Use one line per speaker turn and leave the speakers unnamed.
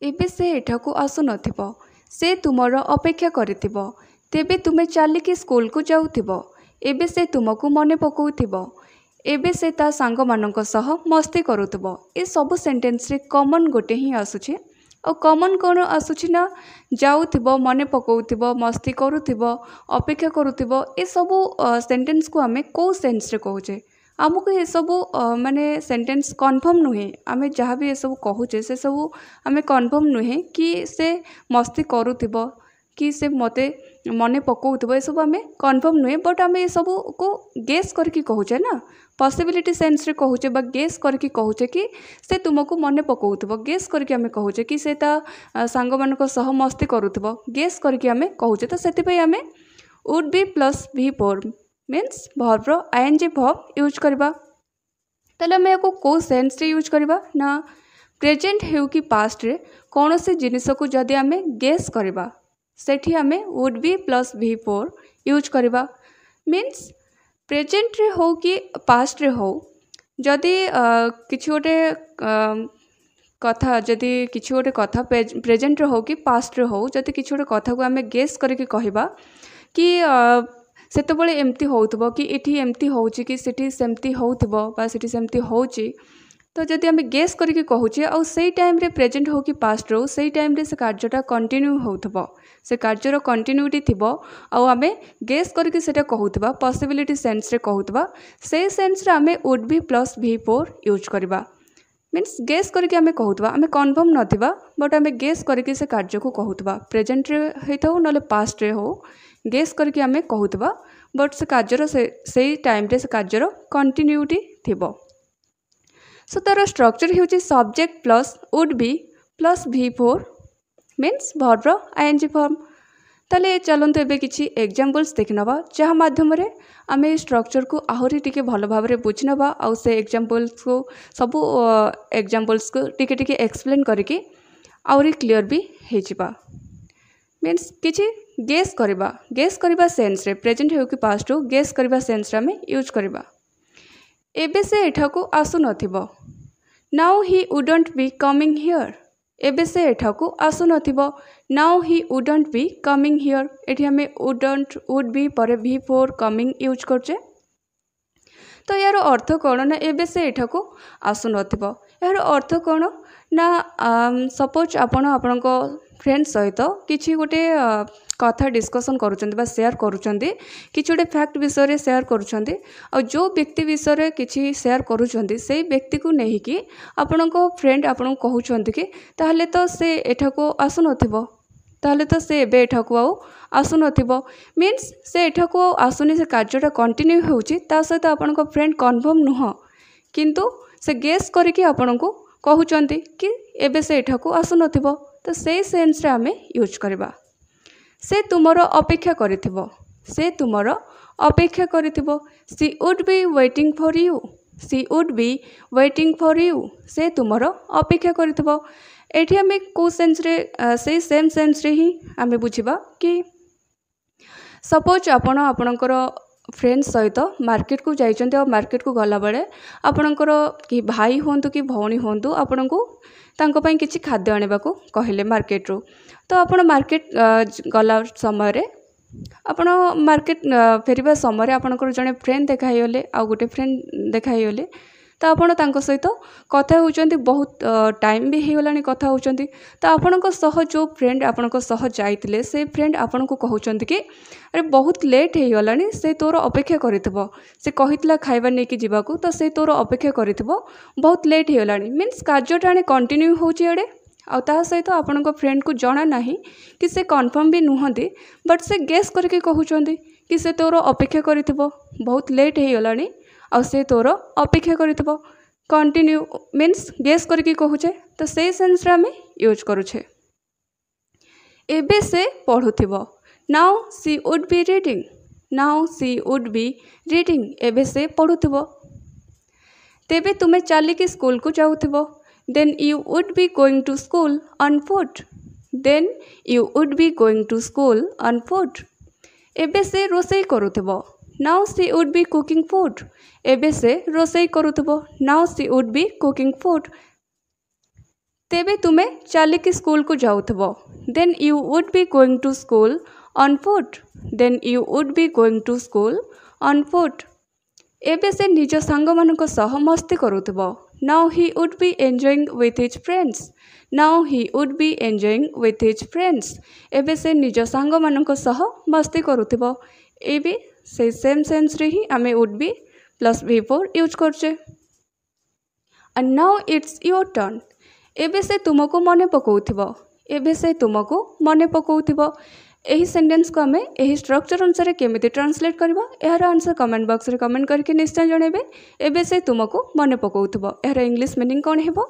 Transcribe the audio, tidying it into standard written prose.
एबे से एठाकू आसु नथिबो। से तुमर अपेक्षा करिथिबो। तेबे तुमे चलिकी स्कूल को जाउथिबो। एबे से तुमको मने पकाउथिबो। एबे से ता सांग मानक सह मस्ती करुथिबो। ए सब सेंटेंस रे कॉमन गोटे ही आसुछि। और कॉमन कौन आसुछि ना जाउथिबो, मने पकाउथिबो, मस्ती करुथिबो, अपेक्षा करुथिबो। ए सब सेंटेंस को आमे को सेंस रे कहूचे। आमको ये सब माने सेंटेंस कन्फर्म नुहे। आमे जहाँ भी ये सब कहूचे से सब आमे कन्फर्म नुहे कि से मस्ती करुथिबो कि से मते मने पकाउथिबो। ये सब आमे कन्फर्म नुहे, बट आमे ये सब को गेस करके कहूचे ना, पॉसिबिलिटी सेंस रे कहूचे बा गेस करके कहूचे कि से तुमको मने पकाउथिबो। गेस करके आमे कहूचे कि से ता सांग मानक सह मस्ती करुथिबो। गेस करके आमे कहूचे। तो सेति पई आमे would be plus V4 means verb रो आईएनजी वर्ब यूज करबा। ताले आमे याको को सेंस रे यूज करबा ना प्रेजेंट हेउ कि पास्ट रे कौन से जिनिस को जदि आमे गेस करबा सेठी आमे would be plus V4 use करबा। मीन्स प्रेजेंट रे हो कि पास्ट रे हो जदि किछि गोटे कथा जदि किछि गोटे कथा प्रेजेंट रे हो कि पास्ट रे हो जदि किछि गोटे कथा को आमे गेस करके कहबा कि सेतबले एमती होउथबो कि एठी एमती होउची कि सेठी सेमती होउथबो बा सेठी सेमती होउची। तो जदि आमे गेस करके कहूचे आ सेई टाइम रे प्रेजेंट हो कि पास्ट रो सेई टाइम रे से कार्यटा कंटिन्यू होउथबो, से कार्यर कंटिन्यूटी थिबो आ आमे गेस करके सेटा कहूथबा, पॉसिबिलिटी सेंस रे कहूथबा, से सेंस रे आमे would be plus V4 use करबा। मीन्स गेस करके आमे कहूथबा, आमे कन्फर्म नथिबा बट आमे गेस करके से कार्य को कहूथबा। प्रेजेंट रे हेथौ नले पास्ट रे हो गेस करके आमे कहूथबा, बट से कार्यर से टाइम रे से कार्यर कंटिन्यूटी थिबो। सो तार स्ट्रक्चर हेउची subject plus would be plus V4 means verb रो आईएनजी फॉर्म। ताले चलंतु एबे किछि एग्जांपल्स देखिनबा जहाँ माध्यम रे आमे स्ट्रक्चर को आहुरी टिके भल भाव रे बुझिनबा आ से एग्जांपल्स को सब एग्जांपल्स को टिके टिके एक्सप्लेन करके आहुरी क्लियर भी हे जिबा। मीन्स किछि गेस करबा सेंस रे प्रेजेंट हेउ कि पास्ट हो गेस करबा सेंस रे आमे यूज करबा। एबे से एठाकू आसु नथिबो। Now he wouldn't be coming here. एबे से एठाकू आसु नथिबो। Now he wouldn't be coming here. एठी हमें वुडंट वुड बी परे V4 कमिंग यूज करचे। तो यार अर्थ कौन ना एबे से एठाकू आसु नथिबो। यार अर्थ कौन ना सपोज आपण आपनको फ्रेंड सहित किछि गोटे कथा डिस्कसन करुचंदी बा शेयर करुचंदी, किछि गोटे फैक्ट विषय रे शेयर करुचंदी और जो व्यक्ति विषय रे किछि शेयर करुचंदी सेई व्यक्ति को नहीं कि आपनको फ्रेंड आपन कहउचंदी कि ताहले तो से एठाको आसु नथिबो, ताहले तो से एबे एठाको आउ आसु नथिबो। मीन्स से एठाको आउ आसुनी, से कार्यटा कंटिन्यू होउची ता सहित आपनको फ्रेंड कन्फर्म नुह किंतु से गेस करके आपनको कहउचंदी कि एबे से एठाको आसु नथिबो। तो से सेंस रे आमे यूज करबा। से तुमरो अपेक्षा करिथिबो। से तुमरो अपेक्षा करिथिबो। She would be waiting for you. She would be waiting for you. से तुमरो अपेक्षा करिथिबो। एठी आमे को सेंस रे से सेम सेंस रे ही आमे बुझिबा कि सपोज आपण आपणकर फ्रेंड सहित मार्केट को जाइचंते और मार्केट को गला बेले आपणकर कि भाई होंतु कि भौणी होंतु आपणको तांको पई किछि खाद्य आनिबा को कहले मार्केट रो। तो आपण मार्केट गला समय रे आपण मार्केट फेरिबा समय रे आपणकर जने फ्रेंड देखा हियले आ गोटे फ्रेंड देखा हियले। तो आपण तांको सहित कथा होचंती, बहुत टाइम भी हिगलानी कथा होचंती। तो आपणको सह जो फ्रेंड आपणको सह जाइतिले से फ्रेंड आपणको कहउचंती कि अरे बहुत लेट हे गलानी, से तोर अपेक्षा करितबो, से कहितला खाइबा नै कि जीवाकू, तो से तोर अपेक्षा करितबो, बहुत लेट हे गलानी। मीन्स कार्यटाणे कंटिन्यू होची एडे आ ता सहित आपणको फ्रेंड को जणा नाही कि से कन्फर्म भी नुहंती, बट से गेस करके कहउचंती कि से तोर अपेक्षा करितबो, बहुत लेट हे गलानी आ से तोर अपेक्षा करितबो। कंटिन्यू मीन्स गेस करके कहूचे, तो से सेंस रे आमे यूज करूछे। एबे से पढुथिबो। Now she would be reading. Now she would be reading. एबे से पढुथिबो। तेबे तुमे चलिकी स्कूल को जाउथिबो। Then you would be going to school on foot. Then you would be going to school on foot. एबे से रोसई करुथिबो। Now she would be cooking food. एबे से रोसई करुथिबो। Now she would be cooking food. तेबे तुमे चलिकी स्कूल को जाउथबो। Then you would be going to school on foot. Then you would be going to school on foot. एबे से निज सांग मानक सह मस्ती करुथबो। Now he would be enjoying with his friends. Now he would be enjoying with his friends. एबे से निज सांग मानक सह मस्ती करुथबो। एबे से सेम सेंस रे ही आमे would be plus V4 use करछे। And now it's your turn. एबे से तुमको मने पकाउथिबो। एबे से तुमको मने पकाउथिबो। एही सेंटेंस को आमे एही स्ट्रक्चर अनुसार केमिति ट्रांसलेट करबा एहार आंसर कमेंट बॉक्स रे कमेंट करके निश्चय जणेबे। एबे से तुमको मने पकाउथिबो एहार इंग्लिश मीनिंग कोन हेबो।